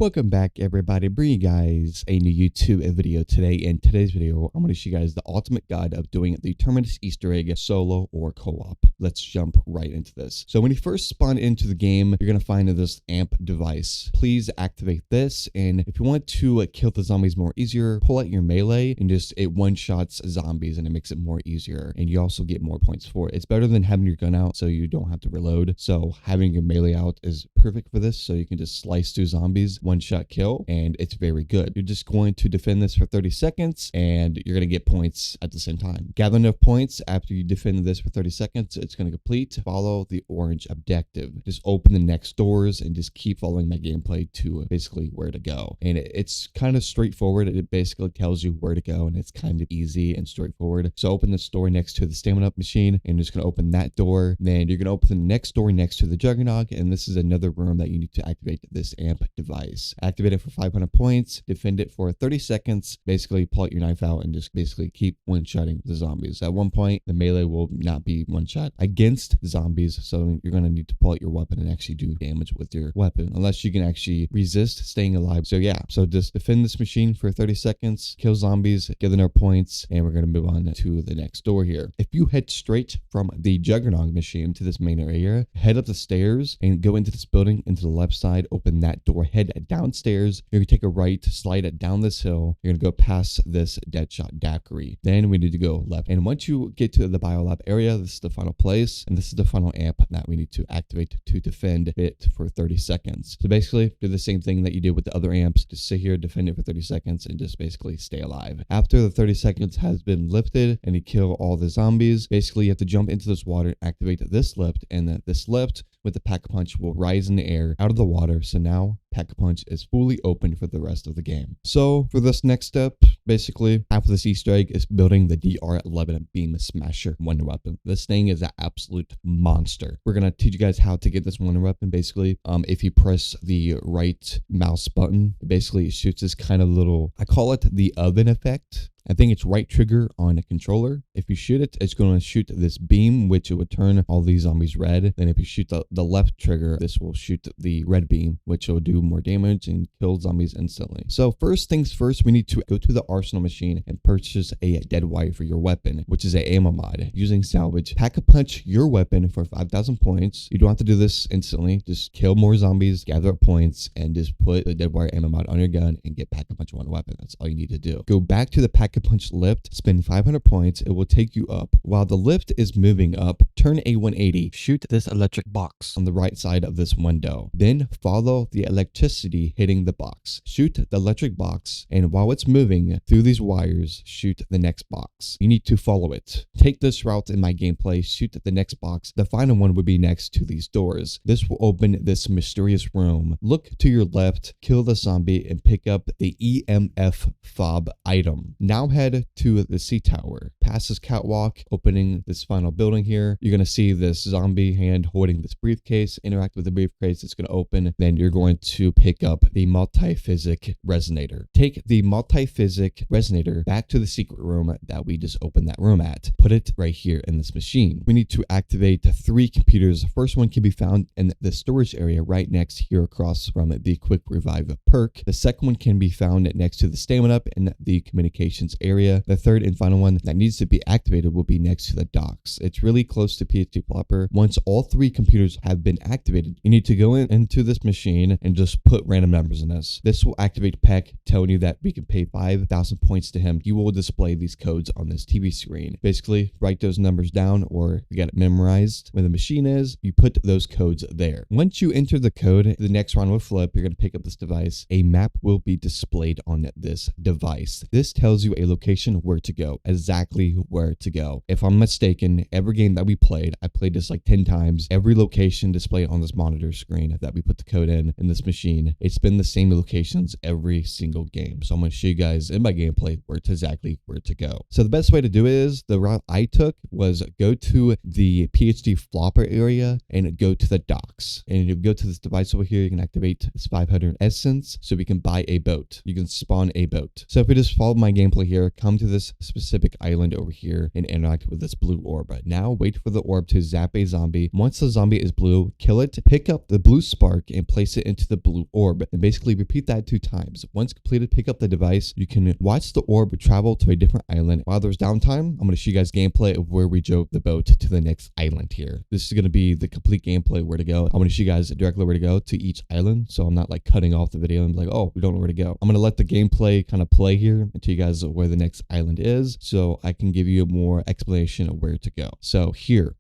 Welcome back, everybody. Bring you guys a new YouTube video today. In today's video, I'm going to show you guys the ultimate guide of doing the Terminus Easter egg solo or co-op. Let's jump right into this. So when you first spawn into the game, you're going to find this amp device. Please activate this, and if you want to kill the zombies more easier, pull out your melee and just it one-shots zombies, and it makes it more easier, and you also get more points for it. It's better than having your gun out so you don't have to reload. So having your melee out is perfect for this, so you can just slice through zombies, one-shot kill, and it's very good. You're just going to defend this for 30 seconds, and you're going to get points at the same time. Gather enough points after you defend this for 30 seconds, it's going to complete. Follow the orange objective. Just open the next doors and just keep following my gameplay to basically where to go. And it's kind of straightforward. It basically tells you where to go, and it's kind of easy and straightforward. So open this door next to the stamina up machine, and just going to open that door. Then you're going to open the next door next to the juggernaut, and this is another room that you need to activate this amp device. Activate it for 500 points, defend it for 30 seconds, basically pull out your knife out and just basically keep one-shotting the zombies. At one point, the melee will not be one-shot against zombies, so you're going to need to pull out your weapon and actually do damage with your weapon, unless you can actually resist staying alive. So yeah, so just defend this machine for 30 seconds, kill zombies, get enough points, and we're going to move on to the next door here. If you head straight from the juggernaut machine to this main area, head up the stairs and go into this building, into the left side, open that door, head downstairs. You're going to take a right, slide it down this hill. You're going to go past this Deadshot daiquiri. Then we need to go left. And once you get to the biolab area, this is the final place. And this is the final amp that we need to activate to defend it for 30 seconds. So basically, do the same thing that you did with the other amps. Just sit here, defend it for 30 seconds, and just basically stay alive. After the 30 seconds has been lifted and you kill all the zombies, basically you have to jump into this water, activate this lift, and this lift with the pack-a-punch will rise in the air out of the water. So now pack-a-punch is fully open for the rest of the game. So for this next step, basically half of this Easter egg is building the DR11 Beam Smasher wonder weapon. This thing is an absolute monster. We're going to teach you guys how to get this wonder weapon. Basically, if you press the right mouse button, basically it shoots this kind of little, I call it the oven effect. I think it's right trigger on a controller. If you shoot it, it's going to shoot this beam, which it would turn all these zombies red. Then if you shoot the left trigger, this will shoot the red beam, which will do more damage and kill zombies instantly. So first things first, we need to go to the arsenal machine and purchase a dead wire for your weapon, which is a ammo mod. Using salvage, pack-a-punch your weapon for 5,000 points. You don't have to do this instantly. Just kill more zombies, gather up points, and just put the dead wire ammo mod on your gun and get pack-a-punch one weapon. That's all you need to do. Go back to the pack-a-punch lift, spend 500 points. It will take you up. While the lift is moving up, turn a 180. Shoot this electric box on the right side of this window. Then follow the electricity hitting the box. Shoot the electric box, and while it's moving through these wires, shoot the next box. You need to follow it. Take this route in my gameplay, shoot the next box. The final one would be next to these doors. This will open this mysterious room. Look to your left, kill the zombie, and pick up the EMF fob item. Now head to the C tower. Past this catwalk, opening this final building here. You're going to see this zombie hand holding this briefcase. Interact with the briefcase, it's going to open. Then you're going to pick up the multi-physic resonator. Take the multi-physic resonator back to the secret room that we just opened that room at. Put it right here in this machine. We need to activate 3 computers. The first one can be found in the storage area right next here across from the quick revive perk. The second one can be found next to the stamina up in the communications area. The third and final one that needs to be activated will be next to the docks. It's really close to PhD Plopper. Once all 3 computers have been activated, you need to go into this machine and just put random numbers in this. This will activate Peck, telling you that we can pay 5,000 points to him. You will display these codes on this TV screen. Basically, write those numbers down, or you got it memorized. When the machine is, you put those codes there. Once you enter the code, the next round will flip. You're going to pick up this device. A map will be displayed on this device. This tells you a location where to go, exactly where to go. If I'm mistaken, every game that we played, I played this like 10 times. Every location displayed on this monitor screen that we put the code in this machine, it's been the same locations every single game. So I'm going to show you guys in my gameplay exactly where to go. So the best way to do it is, the route I took was go to the PhD flopper area and go to the docks. And you go to this device over here, you can activate this 500 essence so we can buy a boat. You can spawn a boat. So if we just follow my gameplay here, come to this specific island over here and interact with this blue orb. Now wait for the orb to zap a zombie. Once the zombie is blue, kill it, pick up the blue spark and place it into the blue orb. And basically repeat that 2 times. Once completed, pick up the device. You can watch the orb travel to a different island. While there's downtime, I'm going to show you guys gameplay of where we drove the boat to the next island here. This is going to be the complete gameplay where to go. I'm going to show you guys directly where to go to each island, so I'm not like cutting off the video and be like, oh, we don't know where to go. I'm going to let the gameplay kind of play here until you guys know where the next island is, so I can give you more explanation of where to go. So here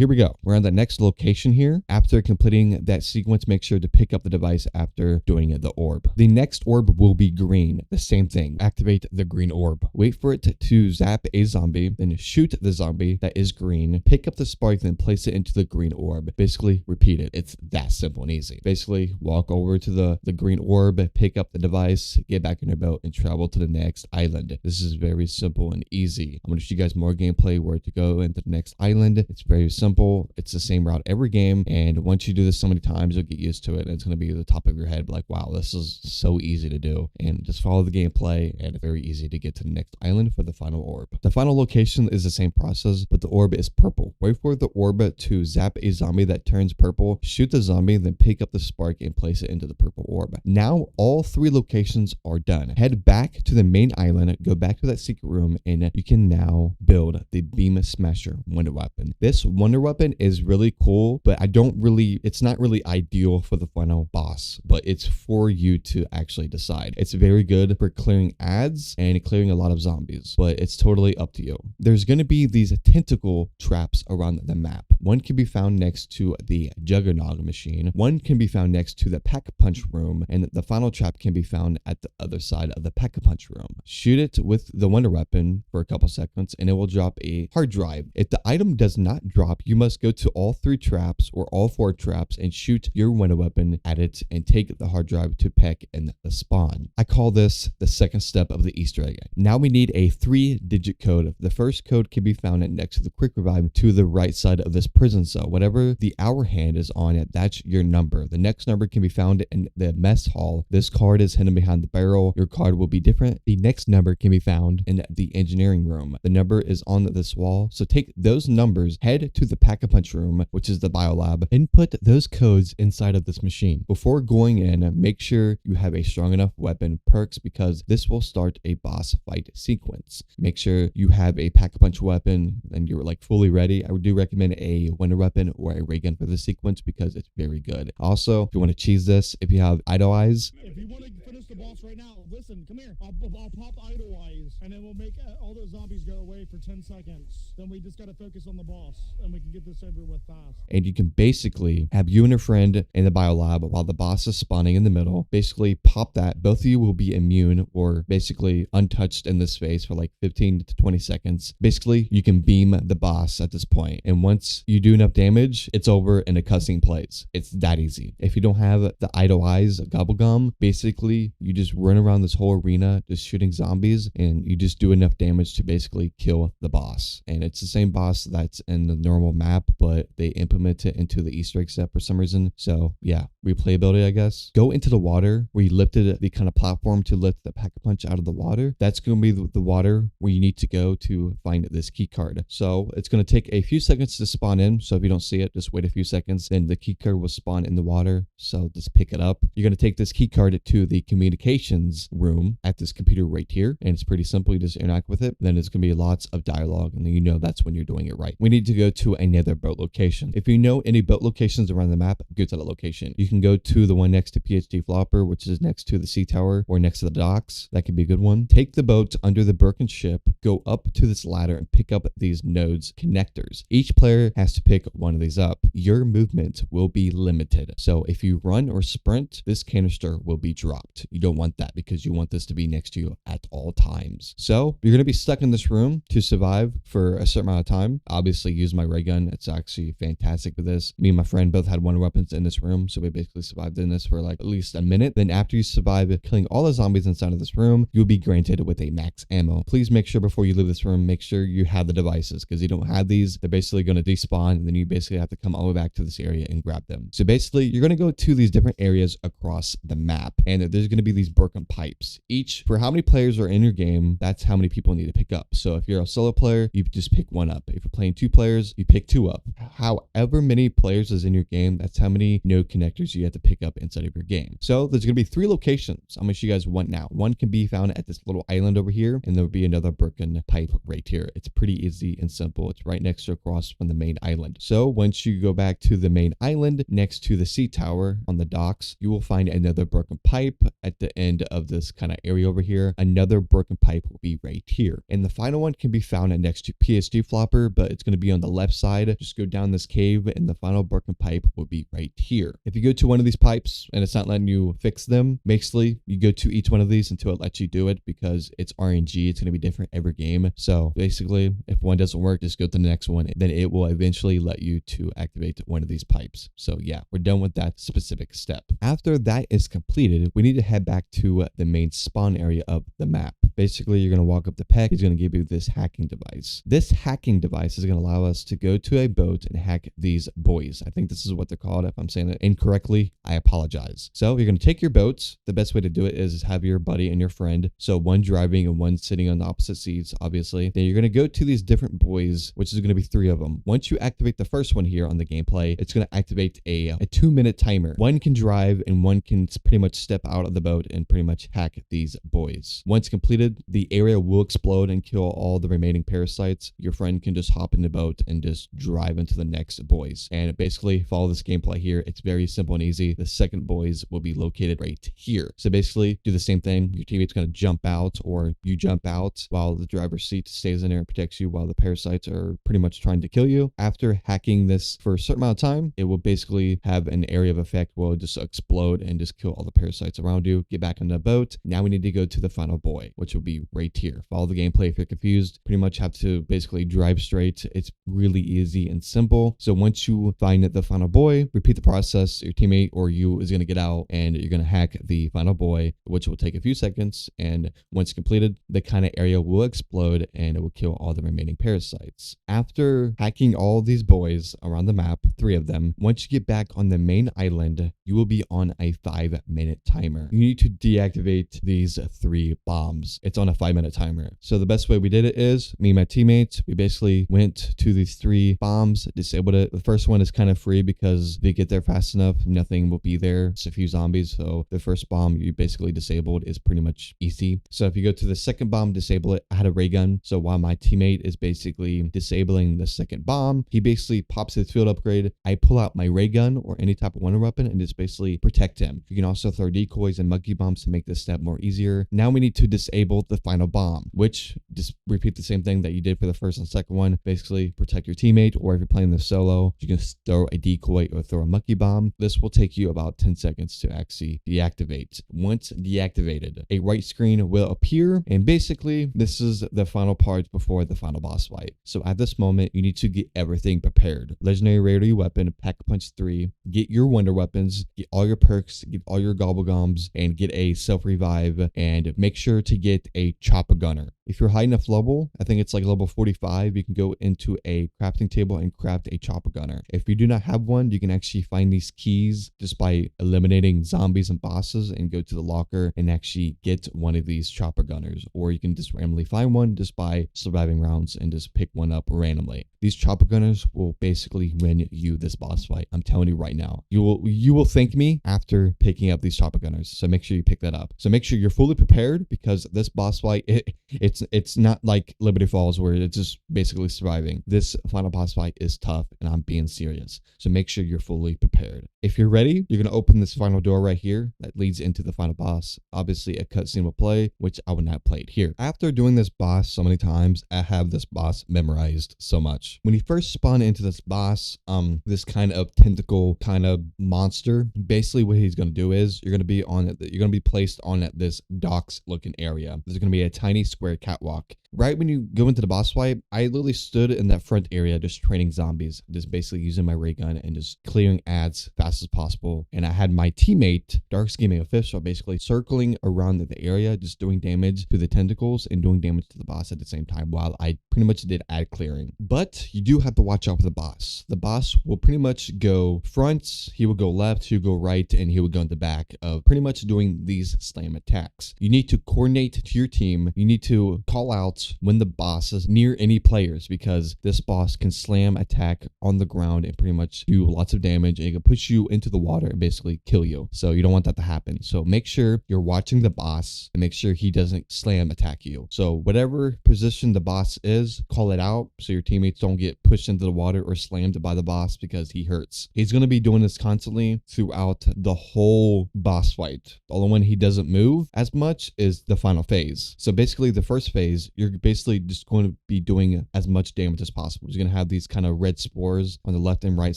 we go. We're on the next location here. After completing that sequence, make sure to pick up the device after doing the orb. The next orb will be green. The same thing. Activate the green orb. Wait for it to zap a zombie, then shoot the zombie that is green. Pick up the spark, then place it into the green orb. Basically, repeat it. It's that simple and easy. Basically, walk over to the green orb, pick up the device, get back in your boat, and travel to the next island. This is very simple and easy. I'm going to show you guys more gameplay where to go into the next island. It's very simple. It's the same route every game, and once you do this so many times, you'll get used to it, and it's going to be at the top of your head, like, wow, this is so easy to do. And just follow the gameplay, and very easy to get to the next island for the final orb. The final location is the same process, but the orb is purple. Wait for the orb to zap a zombie that turns purple, shoot the zombie, then pick up the spark and place it into the purple orb. Now all 3 locations are done. Head back to the main island, go back to that secret room, and you can now build the Beam Smasher wonder weapon. This wonder weapon is really cool, but it's not really ideal for the final boss, but it's for you to actually decide. It's very good for clearing ads and clearing a lot of zombies, but it's totally up to you. There's going to be these tentacle traps around the map. One can be found next to the Juggernog machine. One can be found next to the Pack-a-Punch room, and the final trap can be found at the other side of the Pack-a-Punch room. Shoot it with the wonder weapon for a couple seconds, and it will drop a hard drive. If the item does not drop, you must go to all 3 traps or all 4 traps and shoot your wonder weapon at it and take the hard drive to Peck and the spawn. I call this the second step of the Easter egg. Now we need a 3-digit code. The first code can be found next to the quick revive to the right side of this prison cell. Whatever the hour hand is on it, that's your number. The next number can be found in the mess hall. This card is hidden behind the barrel. Your card will be different. The next number can be found in the engineering room. The number is on this wall. So take those numbers, head to the Pack-a-Punch room, which is the biolab, input those codes inside of this machine. Before going in, make sure you have a strong enough weapon perks, because this will start a boss fight sequence. Make sure you have a Pack-a-Punch weapon and you're like fully ready. I do recommend a wonder weapon or a ray gun for the sequence because it's very good. Also, if you want to cheese this, if you have idle eyes, if you want to finish the boss right now, listen, come here. I'll pop idle eyes, and then we'll make all those zombies go away for 10 seconds. Then we just got to focus on the boss, and we can get this over with fast. And you can basically have you and a friend in the biolab while the boss is spawning in the middle. Basically pop that. Both of you will be immune or basically untouched in this space for like 15 to 20 seconds. Basically, you can beam the boss at this point, and once you do enough damage, it's over and a cutscene plays. It's that easy. If you don't have the idle eyes gobble gum, basically you just run around this whole arena just shooting zombies, and you just do enough damage to basically kill the boss. And it's the same boss that's in the normal map, but they implement it into the Easter egg set for some reason. So yeah, replayability, I guess. Go into the water where you lifted the kind of platform to lift the Pack-a-Punch out of the water. That's going to be the water where you need to go to find this key card. So it's going to take a few seconds to spawn in. So if you don't see it, just wait a few seconds. Then the key card will spawn in the water. So just pick it up. You're going to take this key card to the communications room at this computer right here. And it's pretty simple. You just interact with it. Then it's going to be lots of dialogue. And then you know that's when you're doing it right. We need to go to another boat location. If you know any boat locations around the map, go to that location. You can go to the one next to PhD Flopper, which is next to the sea tower or next to the docks. That could be a good one. Take the boat under the Birkin ship, go up to this ladder and pick up these nodes connectors. Each player has to pick one of these up. Your movement will be limited. So if you run or sprint, this canister will be dropped. You don't want that because you want this to be next to you at all times. So you're going to be stuck in this room to survive for a certain amount of time. Obviously use my ray gun. It's actually fantastic for this. Me and my friend both had wonder weapons in this room. So we basically survived in this for like at least a minute. Then after you survive killing all the zombies inside of this room, you'll be granted with a max ammo. Please make sure before you leave this room, make sure you have the devices, because you don't have these, they're basically going to despawn, and then you basically have to come all the way back to this area and grab them. So basically, you're going to go to these different areas across the map, and there's going to be these broken pipes. Each, for how many players are in your game, that's how many people need to pick up. So if you're a solo player, you just pick one up. If you're playing 2 players, you pick 2 up. However many players is in your game, that's how many node connectors you have to pick up inside of your game. So there's going to be 3 locations. I'm going to show you guys one now. One can be found at this little island over here, and there'll be another broken pipe right here. It's pretty easy and simple. It's right next to across from the main island. So once you go back to the main island next to the sea tower on the docks, you will find another broken pipe at the end of this kind of area over here. Another broken pipe will be right here. And the final one can be found next to PSD flopper, but it's going to be on the left side. Just go down this cave and the final broken pipe will be right here. If you go to one of these pipes and it's not letting you fix them, basically you go to each one of these until it lets you do it, because it's RNG. It's going to be different every game. So basically, if one doesn't work, just go to the next one. Then it will eventually let you to activate one of these pipes. So yeah, we're done with that specific step. After that is completed, we need to head back to the main spawn area of the map. Basically, you're going to walk up the peg. He's going to give you this hacking device. This hacking device is going to allow us to go to a boat and hack these buoys. I think this is what they're called. If I'm saying it incorrectly, I apologize. So you're going to take your boats. The best way to do it is have your buddy and your friend. So one driving and one sitting on the opposite seats, obviously. Then you're going to go to these different buoys, which is going to be 3 of them. Once you activate the first one here on the gameplay, it's going to activate a 2-minute timer. One can drive and one can pretty much step out of the boat and pretty much hack these buoys. Once completed, the area will explode and kill all the remaining parasites. Your friend can just hop in the boat and just drive into the next buoys. And basically follow this gameplay here. It's very simple and easy. The second buoys will be located right here. So basically do the same thing. Your teammate's going to jump out, or you jump out while the driver's seat stays in there and protects you while the parasites are pretty much trying to kill you. After hacking this for a certain amount of time, it will basically have an area of effect where it'll just explode and just kill all the parasites around you. Get back on the boat. Now we need to go to the final buoy, which will be right here. Follow the gameplay if you're confused. Pretty much have to basically drive straight. It's really easy and simple. So once you find the final buoy, repeat the process. Your teammate or you is going to get out and you're going to hack the final buoy, which will take a few seconds. And once completed, the kind of area will explode and it will kill all the remaining parasites. After hacking all these buoys around the map, 3 of them, once you get back on the main island, you will be on a 5-minute timer. You need to deactivate these 3 bombs. It's on a 5-minute timer. So the best way we did it is, me and my teammates, we basically went to these 3 bombs, disabled it. The first one is kind of free because if you get there fast enough, nothing will be there. It's a few zombies. So the first bomb you basically disabled is pretty much easy. So if you go to the second bomb, disable it. I had a ray gun. So while my teammate is basically disabling the second bomb, he basically pops his field upgrade. I pull out my ray gun or any type of wonder weapon and just basically protect him. You can also throw decoys and monkey bombs to make this step more easier. Now we need to disable the final bomb, which just repeat the same thing that you did for the first and second one. Basically protect your teammate, or if you're playing this solo, you can throw a decoy or throw a monkey bomb. This will take you about 10 seconds to actually deactivate. Once deactivated, a white screen will appear, and basically this is the final part before the final boss fight. So at this moment, you need to get everything prepared. Legendary rarity weapon, pack punch 3, get your wonder weapons, get all your perks, get all your gobble goms, and get a self revive, and make sure to get a chopper gunner. If you're high enough level, I think it's like level 45, you can go into a crafting table and craft a chopper gunner. If you do not have one, you can actually find these keys just by eliminating zombies and bosses and go to the locker and actually get one of these chopper gunners. Or you can just randomly find one just by surviving rounds and just pick one up randomly. These chopper gunners will basically win you this boss fight. I'm telling you right now. You will thank me after picking up these chopper gunners. So make sure you pick that up. So make sure you're fully prepared, because this boss fight, it's not like Liberty Falls where it's just basically surviving. This final boss fight is tough, and I'm being serious. So make sure you're fully prepared. If you're ready, you're going to open this final door right here that leads into the final boss. Obviously, a cutscene will play, which I will not play it here. After doing this boss so many times, I have this boss memorized so much. When you first spawn into this boss, this kind of tentacle kind of monster, basically what he's going to do is you're going to be placed on this docks looking area. There's going to be a tiny square catwalk. right when you go into the boss fight, I literally stood in that front area just training zombies, just basically using my ray gun and just clearing ads fast as possible. And I had my teammate, Dark Scheming Official, basically circling around the area, just doing damage to the tentacles and doing damage to the boss at the same time while I pretty much did ad clearing. But you do have to watch out for the boss. The boss will pretty much go front, he will go left, he will go right, and he will go in the back of pretty much doing these slam attacks. You need to coordinate to your team. You need to call out when the boss is near any players, because this boss can slam attack on the ground and pretty much do lots of damage, and it can push you into the water and basically kill you. So you don't want that to happen. So make sure you're watching the boss and make sure he doesn't slam attack you. So whatever position the boss is, call it out so your teammates don't get pushed into the water or slammed by the boss, because he hurts. He's going to be doing this constantly throughout the whole boss fight. The only one he doesn't move as much is the final phase. So basically the first phase, you're basically just going to be doing as much damage as possible. You're going to have these kind of red spores on the left and right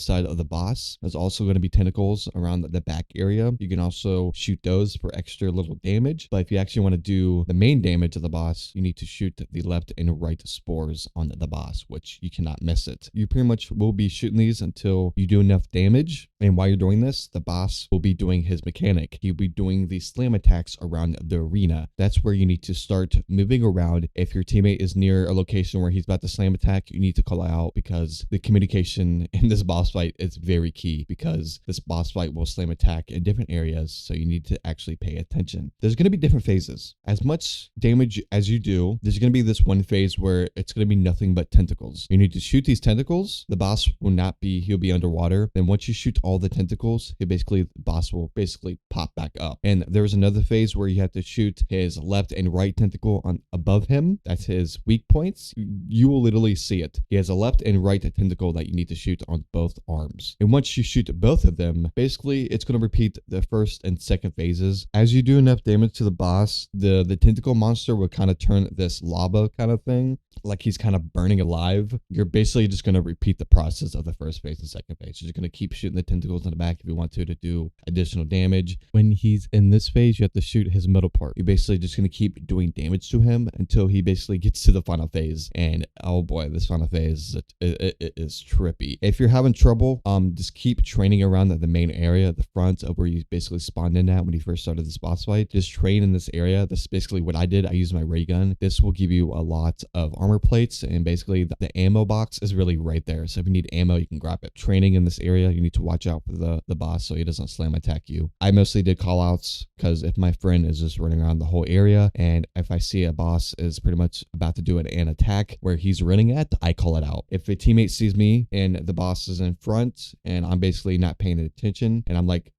side of the boss. There's also going to be tentacles around the back area. You can also shoot those for extra little damage. But if you actually want to do the main damage of the boss, you need to shoot the left and right spores on the boss, which you cannot miss it. You pretty much will be shooting these until you do enough damage. And while you're doing this, the boss will be doing his mechanic. He'll be doing these slam attacks around the arena. That's where you need to start moving around. If your teammate is near a location where he's about to slam attack, you need to call out, because the communication in this boss fight is very key, because this boss fight will slam attack in different areas. So you need to actually pay attention. There's going to be different phases. As much damage as you do, there's going to be this one phase where it's going to be nothing but tentacles. You need to shoot these tentacles. The boss will not be, he'll be underwater. Then once you shoot all the tentacles, the boss will basically pop back up. And there's another phase where you have to shoot his left and right tentacle on above him. That's his weak points. You will literally see it. He has a left and right tentacle that you need to shoot on both arms. And once you shoot both of them, basically it's going to repeat the first and second phases. As you do enough damage to the boss, the tentacle monster will kind of turn this lava kind of thing, like he's kind of burning alive. You're basically just going to repeat the process of the first phase and second phase. You're just going to keep shooting the tentacles in the back if you want to do additional damage. When he's in this phase, you have to shoot his middle part. You're basically just going to keep doing damage to him until he basically gets to the final phase. And oh boy, this final phase it is trippy. If you're having trouble, just keep training around the main area, the front of where you basically spawned in at when you first started this boss fight. Just train in this area. This is basically what I did. I used my ray gun. This will give you a lot of armor plates, and basically the ammo box is really right there. So if you need ammo, you can grab it. Training in this area, you need to watch out for the boss so he doesn't slam attack you. I mostly did call outs, because if my friend is just running around the whole area, and if I see a boss is pretty much about to do an attack where he's running at, I call it out. If a teammate sees me and the boss is in front and I'm basically not paying attention, and I'm like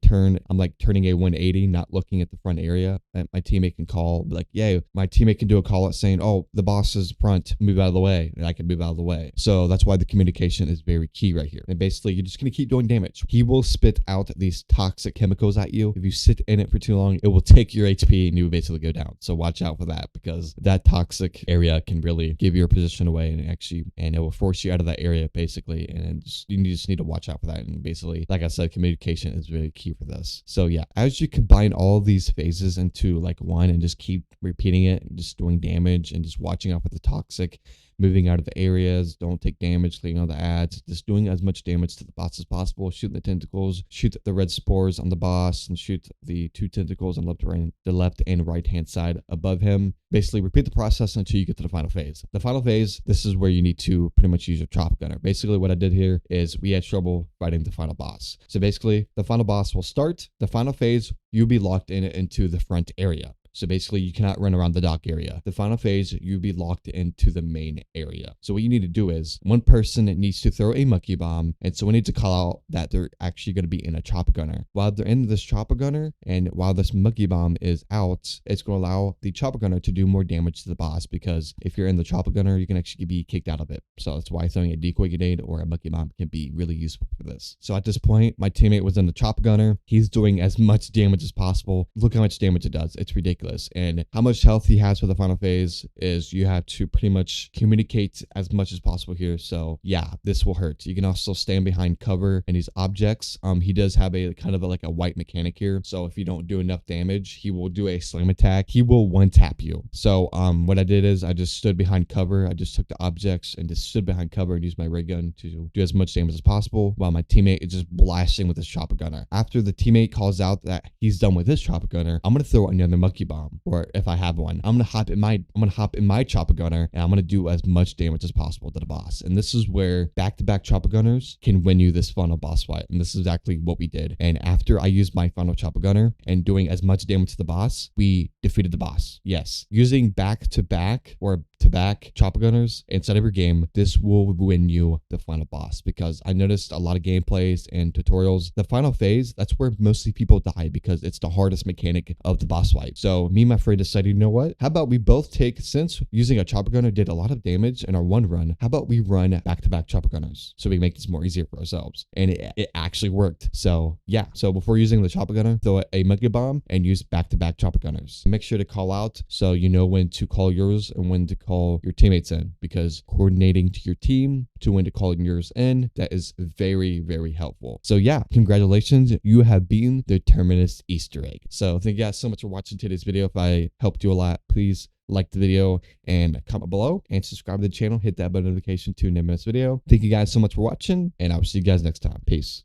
turning a 180, not looking at the front area, and my teammate can call, like, yeah, my teammate can do a call out saying, oh, the boss is front, move out of the way, and I can move out of the way. So that's why the communication is very key right here. And basically you're just going to keep doing damage. He will spit out these toxic chemicals at you. If you sit in it for too long, it will take your HP and you will basically go down. So watch out for that, because that toxic area can really give your position away, and it will force you out of that area basically. And you just need to watch out for that. And basically, like I said, communication is really key for this. So yeah, as you combine all these phases into like one and just keep repeating it and just doing damage and just watching out for the toxic, moving out of the areas, don't take damage, cleaning all the ads, just doing as much damage to the boss as possible, shooting the tentacles, shoot the red spores on the boss, and shoot the two tentacles on the left and right hand side above him. Basically repeat the process until you get to the final phase. The final phase, this is where you need to pretty much use your chop gunner. Basically what I did here is we had trouble fighting the final boss. So basically the final boss will start. The final phase, you'll be locked into the front area. So basically you cannot run around the dock area. The final phase, you'll be locked into the main area. So what you need to do is one person needs to throw a monkey bomb. And so we need to call out that they're actually going to be in a chopper gunner. While they're in this chopper gunner and while this monkey bomb is out, it's going to allow the chopper gunner to do more damage to the boss, because if you're in the chopper gunner, you can actually be kicked out of it. So that's why throwing a decoy grenade or a monkey bomb can be really useful for this. So at this point, my teammate was in the chopper gunner. He's doing as much damage as possible. Look how much damage it does. It's ridiculous. ridiculous. And how much health he has for the final phase is you have to pretty much communicate as much as possible here. So yeah, this will hurt. You can also stand behind cover and these objects. He does have a kind of like a white mechanic here. So if you don't do enough damage, he will do a slam attack. He will one tap you. So what I did is I just stood behind cover. I just took the objects and just stood behind cover and used my ray gun to do as much damage as possible while my teammate is just blasting with his chopper gunner. After the teammate calls out that he's done with his chopper gunner, I'm gonna throw another monkey bomb, or if I have one, I'm gonna hop in my chopper gunner and I'm gonna do as much damage as possible to the boss. And this is where back-to-back chopper gunners can win you this final boss fight. And this is exactly what we did. And after I used my final chopper gunner and doing as much damage to the boss, we defeated the boss. Yes, using back-to-back or to-back chopper gunners inside of your game, this will win you the final boss, because I noticed a lot of gameplays and tutorials, the final phase, that's where mostly people die because it's the hardest mechanic of the boss fight. So me and my friend decided, you know what, how about we both take, since using a chopper gunner did a lot of damage in our one run, how about we run back-to-back chopper gunners so we make this more easier for ourselves? And it actually worked. So yeah, so before using the chopper gunner, throw a monkey bomb and use back-to-back chopper gunners. Make sure to call out so you know when to call yours and when to call your teammates in, because coordinating to your team to when to call yours in, that is very, very helpful. So yeah, congratulations, you have beaten the Terminus Easter egg. So thank you guys so much for watching today's video. If I helped you a lot, please like the video and comment below and subscribe to the channel. Hit that bell notification to never miss video. Thank you guys so much for watching, and I will see you guys next time. Peace.